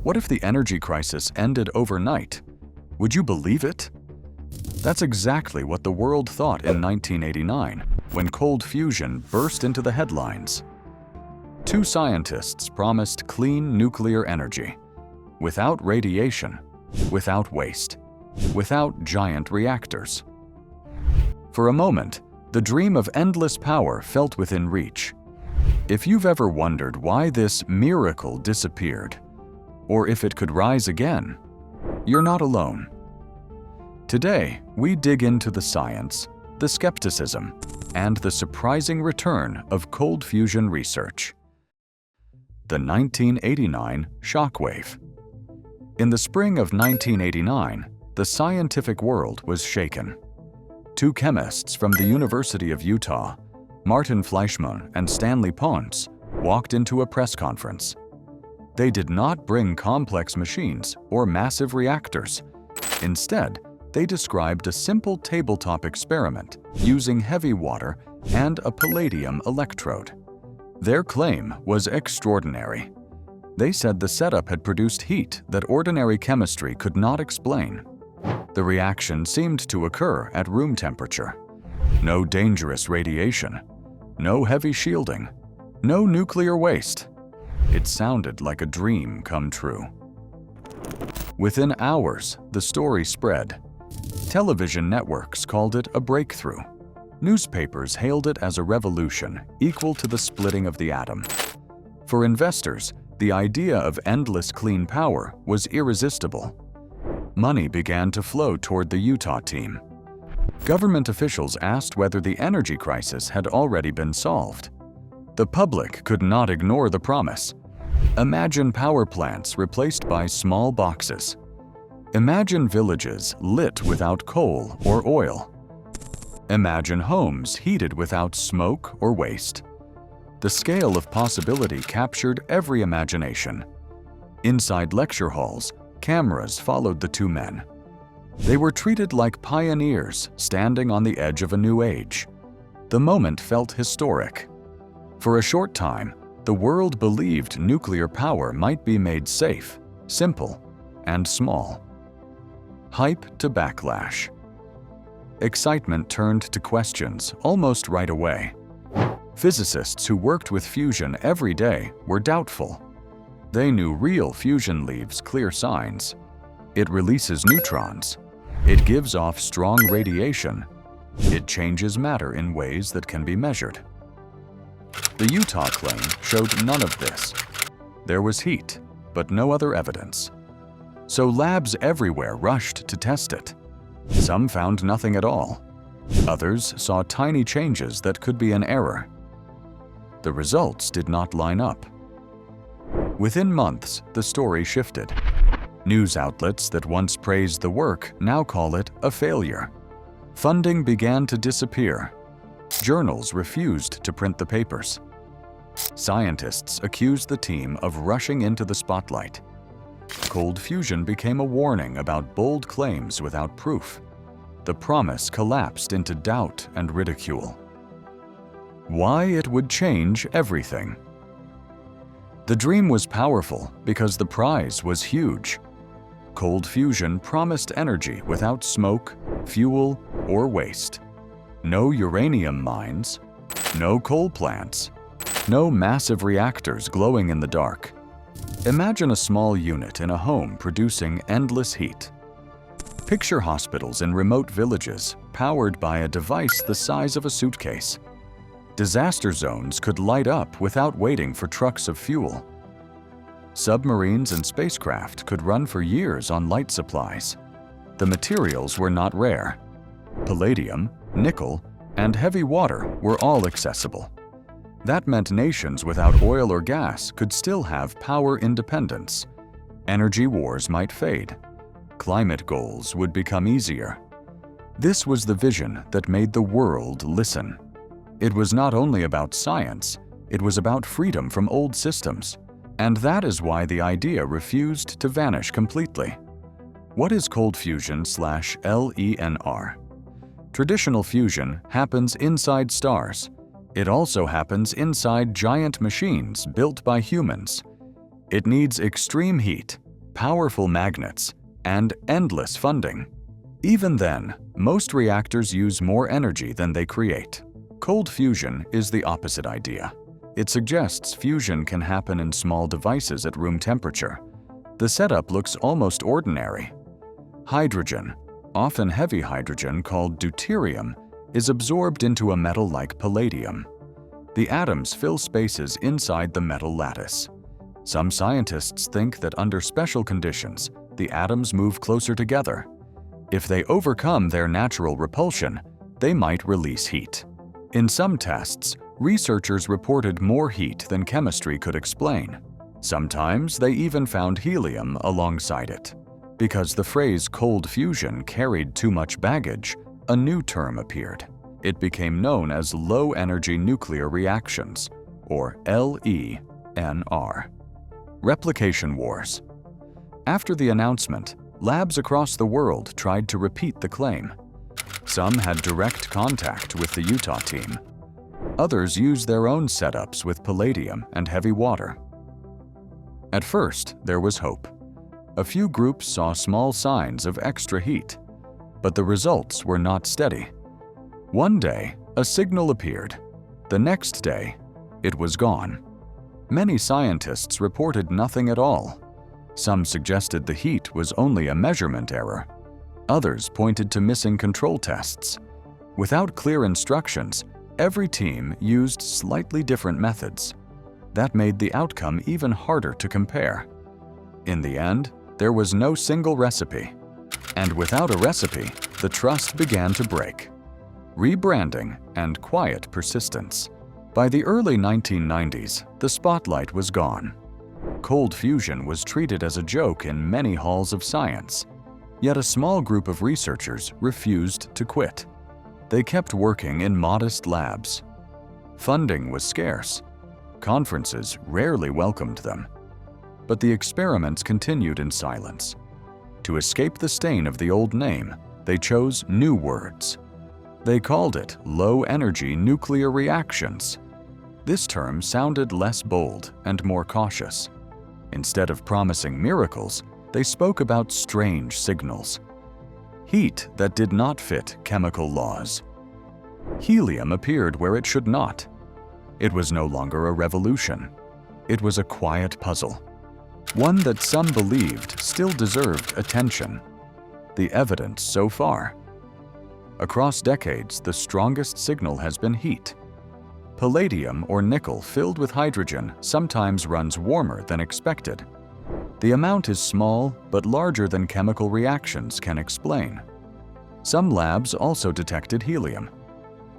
What if the energy crisis ended overnight? Would you believe it? That's exactly what the world thought in 1989, when cold fusion burst into the headlines. Two scientists promised clean nuclear energy, without radiation, without waste, without giant reactors. For a moment, the dream of endless power felt within reach. If you've ever wondered why this miracle disappeared, or if it could rise again, you're not alone. Today, we dig into the science, the skepticism, and the surprising return of cold fusion research. The 1989 shockwave. In the spring of 1989, the scientific world was shaken. Two chemists from the University of Utah, Martin Fleischmann and Stanley Pons, walked into a press conference. They did not bring complex machines or massive reactors. Instead, they described a simple tabletop experiment using heavy water and a palladium electrode. Their claim was extraordinary. They said the setup had produced heat that ordinary chemistry could not explain. The reaction seemed to occur at room temperature. No dangerous radiation, no heavy shielding, no nuclear waste. It sounded like a dream come true. Within hours, the story spread. Television networks called it a breakthrough. Newspapers hailed it as a revolution equal to the splitting of the atom. For investors, the idea of endless clean power was irresistible. Money began to flow toward the Utah team. Government officials asked whether the energy crisis had already been solved. The public could not ignore the promise. Imagine power plants replaced by small boxes. Imagine villages lit without coal or oil. Imagine homes heated without smoke or waste. The scale of possibility captured every imagination. Inside lecture halls, cameras followed the two men. They were treated like pioneers standing on the edge of a new age. The moment felt historic. For a short time, the world believed nuclear power might be made safe, simple, and small. Hype to backlash. Excitement turned to questions almost right away. Physicists who worked with fusion every day were doubtful. They knew real fusion leaves clear signs. It releases neutrons. It gives off strong radiation. It changes matter in ways that can be measured. The Utah claim showed none of this. There was heat, but no other evidence. So labs everywhere rushed to test it. Some found nothing at all. Others saw tiny changes that could be an error. The results did not line up. Within months, the story shifted. News outlets that once praised the work now call it a failure. Funding began to disappear. Journals refused to print the papers. Scientists accused the team of rushing into the spotlight. Cold fusion became a warning about bold claims without proof. The promise collapsed into doubt and ridicule. Why it would change everything. The dream was powerful because the prize was huge. Cold fusion promised energy without smoke, fuel, or waste. No uranium mines, no coal plants, no massive reactors glowing in the dark. Imagine a small unit in a home producing endless heat. Picture hospitals in remote villages powered by a device the size of a suitcase. Disaster zones could light up without waiting for trucks of fuel. Submarines and spacecraft could run for years on light supplies. The materials were not rare. Palladium, nickel, and heavy water were all accessible. That meant nations without oil or gas could still have power independence. Energy wars might fade. Climate goals would become easier. This was the vision that made the world listen. It was not only about science, it was about freedom from old systems. And that is why the idea refused to vanish completely. What is cold fusion/LENR? Traditional fusion happens inside stars. It also happens inside giant machines built by humans. It needs extreme heat, powerful magnets, and endless funding. Even then, most reactors use more energy than they create. Cold fusion is the opposite idea. It suggests fusion can happen in small devices at room temperature. The setup looks almost ordinary. Hydrogen, often heavy hydrogen called deuterium, is absorbed into a metal like palladium. The atoms fill spaces inside the metal lattice. Some scientists think that under special conditions, the atoms move closer together. If they overcome their natural repulsion, they might release heat. In some tests, researchers reported more heat than chemistry could explain. Sometimes they even found helium alongside it. Because the phrase cold fusion carried too much baggage, a new term appeared. It became known as low-energy nuclear reactions, or LENR. Replication wars. After the announcement, labs across the world tried to repeat the claim. Some had direct contact with the Utah team. Others used their own setups with palladium and heavy water. At first, there was hope. A few groups saw small signs of extra heat, but the results were not steady. One day, a signal appeared. The next day, it was gone. Many scientists reported nothing at all. Some suggested the heat was only a measurement error. Others pointed to missing control tests. Without clear instructions, every team used slightly different methods. That made the outcome even harder to compare. In the end, there was no single recipe. And without a recipe, the trust began to break. Rebranding and quiet persistence. By the early 1990s, the spotlight was gone. Cold fusion was treated as a joke in many halls of science. Yet a small group of researchers refused to quit. They kept working in modest labs. Funding was scarce. Conferences rarely welcomed them. But the experiments continued in silence. To escape the stain of the old name, they chose new words. They called it low-energy nuclear reactions. This term sounded less bold and more cautious. Instead of promising miracles, they spoke about strange signals. Heat that did not fit chemical laws. Helium appeared where it should not. It was no longer a revolution. It was a quiet puzzle. One that some believed still deserved attention. The evidence so far. Across decades, the strongest signal has been heat. Palladium or nickel filled with hydrogen sometimes runs warmer than expected. The amount is small, but larger than chemical reactions can explain. Some labs also detected helium.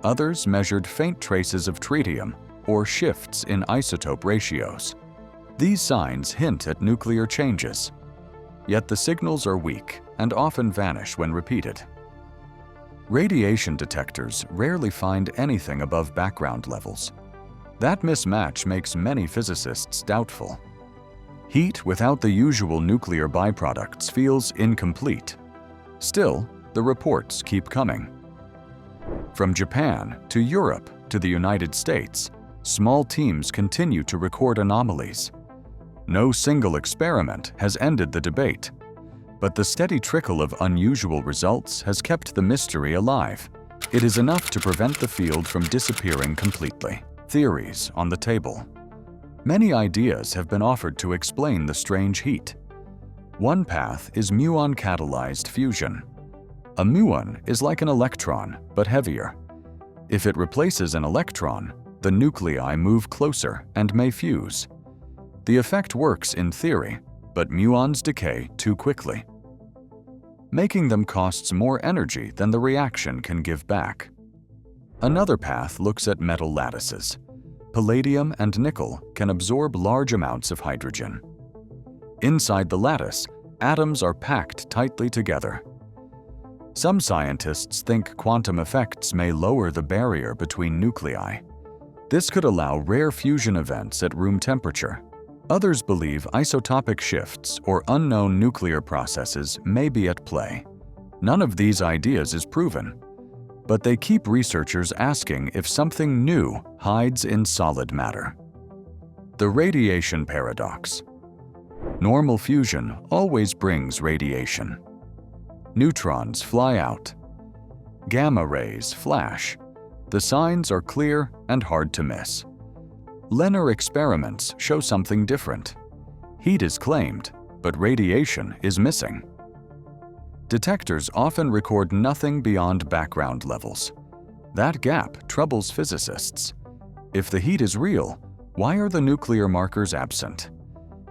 Others measured faint traces of tritium or shifts in isotope ratios. These signs hint at nuclear changes. Yet the signals are weak and often vanish when repeated. Radiation detectors rarely find anything above background levels. That mismatch makes many physicists doubtful. Heat without the usual nuclear byproducts feels incomplete. Still, the reports keep coming. From Japan to Europe to the United States, small teams continue to record anomalies. No single experiment has ended the debate. But the steady trickle of unusual results has kept the mystery alive. It is enough to prevent the field from disappearing completely. Theories on the table. Many ideas have been offered to explain the strange heat. One path is muon-catalyzed fusion. A muon is like an electron, but heavier. If it replaces an electron, the nuclei move closer and may fuse. The effect works in theory, but muons decay too quickly. Making them costs more energy than the reaction can give back. Another path looks at metal lattices. Palladium and nickel can absorb large amounts of hydrogen. Inside the lattice, atoms are packed tightly together. Some scientists think quantum effects may lower the barrier between nuclei. This could allow rare fusion events at room temperature. Others believe isotopic shifts or unknown nuclear processes may be at play. None of these ideas is proven, but they keep researchers asking if something new hides in solid matter. The radiation paradox. Normal fusion always brings radiation. Neutrons fly out. Gamma rays flash. The signs are clear and hard to miss. LENR experiments show something different. Heat is claimed, but radiation is missing. Detectors often record nothing beyond background levels. That gap troubles physicists. If the heat is real, why are the nuclear markers absent?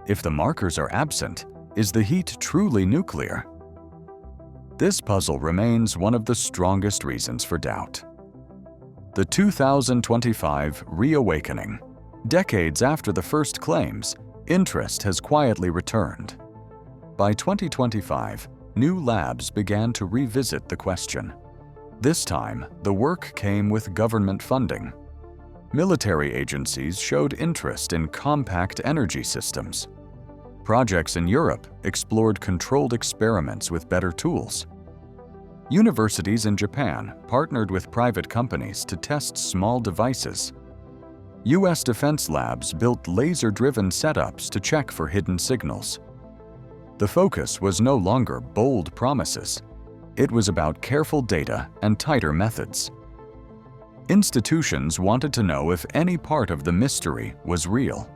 If the markers are absent, is the heat truly nuclear? This puzzle remains one of the strongest reasons for doubt. The 2025 reawakening. Decades after the first claims, interest has quietly returned. By 2025, new labs began to revisit the question. This time, the work came with government funding. Military agencies showed interest in compact energy systems. Projects in Europe explored controlled experiments with better tools. Universities in Japan partnered with private companies to test small devices. US defense labs built laser-driven setups to check for hidden signals. The focus was no longer bold promises. It was about careful data and tighter methods. Institutions wanted to know if any part of the mystery was real.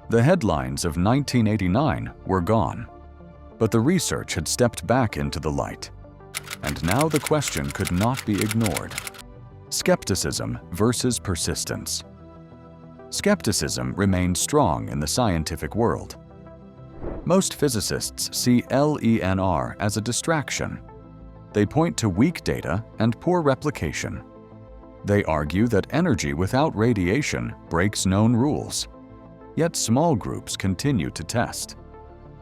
The headlines of 1989 were gone, but the research had stepped back into the light. And now the question could not be ignored. Skepticism versus persistence. Skepticism remains strong in the scientific world. Most physicists see LENR as a distraction. They point to weak data and poor replication. They argue that energy without radiation breaks known rules. Yet small groups continue to test.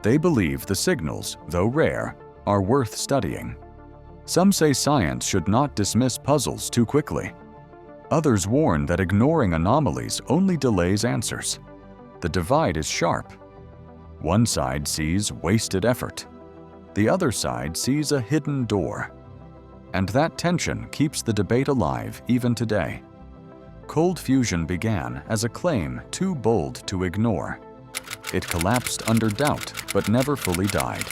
They believe the signals, though rare, are worth studying. Some say science should not dismiss puzzles too quickly. Others warn that ignoring anomalies only delays answers. The divide is sharp. One side sees wasted effort. The other side sees a hidden door. And that tension keeps the debate alive even today. Cold fusion began as a claim too bold to ignore. It collapsed under doubt, but never fully died.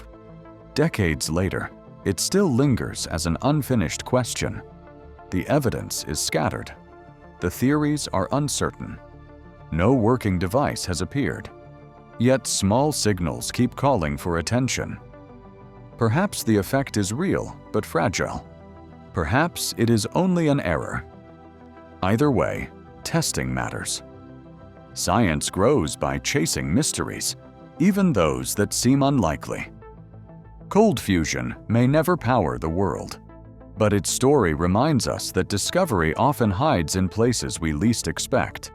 Decades later, it still lingers as an unfinished question. The evidence is scattered. The theories are uncertain. No working device has appeared. Yet small signals keep calling for attention. Perhaps the effect is real, but fragile. Perhaps it is only an error. Either way, testing matters. Science grows by chasing mysteries, even those that seem unlikely. Cold fusion may never power the world, but its story reminds us that discovery often hides in places we least expect.